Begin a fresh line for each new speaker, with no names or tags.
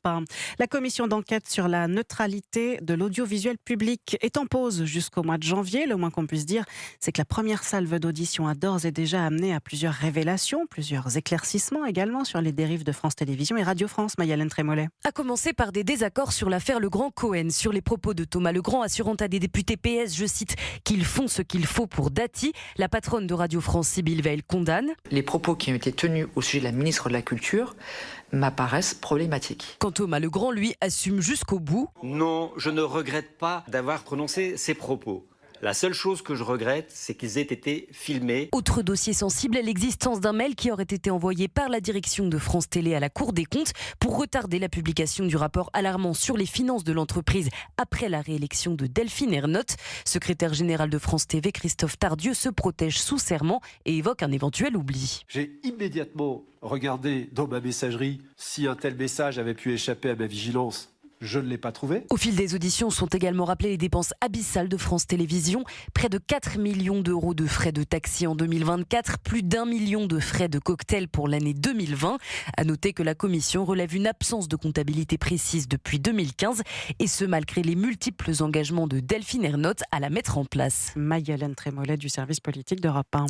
1. La commission d'enquête sur la neutralité de l'audiovisuel public est en pause jusqu'au mois de janvier. Le moins qu'on puisse dire, c'est que la première salve d'audition a d'ores et déjà amené à plusieurs révélations, plusieurs éclaircissements également sur les dérives de France Télévisions et Radio France. Mayalène Trémollet.
A commencer par des désaccords sur l'affaire Legrand-Cohen, sur les propos de Thomas Legrand assurant à des députés PS, je cite, qu'ils font ce qu'il faut pour Dati. La patronne de Radio France, Sybille Veil, condamne.
Les propos qui ont été tenus au sujet de la ministre de la Culture m'apparaissent problématiques.
Quand Thomas Legrand, lui, assume jusqu'au bout.
Non, je ne regrette pas d'avoir prononcé ces propos. La seule chose que je regrette, c'est qu'ils aient été filmés.
Autre dossier sensible, l'existence d'un mail qui aurait été envoyé par la direction de France Télé à la Cour des comptes pour retarder la publication du rapport alarmant sur les finances de l'entreprise après la réélection de Delphine Ernotte. Secrétaire général de France TV, Christophe Tardieu se protège sous serment et évoque un éventuel oubli.
J'ai immédiatement regardé dans ma messagerie si un tel message avait pu échapper à ma vigilance. Je ne l'ai pas trouvé.
Au fil des auditions sont également rappelées les dépenses abyssales de France Télévisions. Près de 4 millions d'euros de frais de taxi en 2024, plus d'1 million de frais de cocktail pour l'année 2020. À noter que la commission relève une absence de comptabilité précise depuis 2015 et ce malgré les multiples engagements de Delphine Ernotte à la mettre en place.
Mayalène Trémollet du service politique d'Europe 1.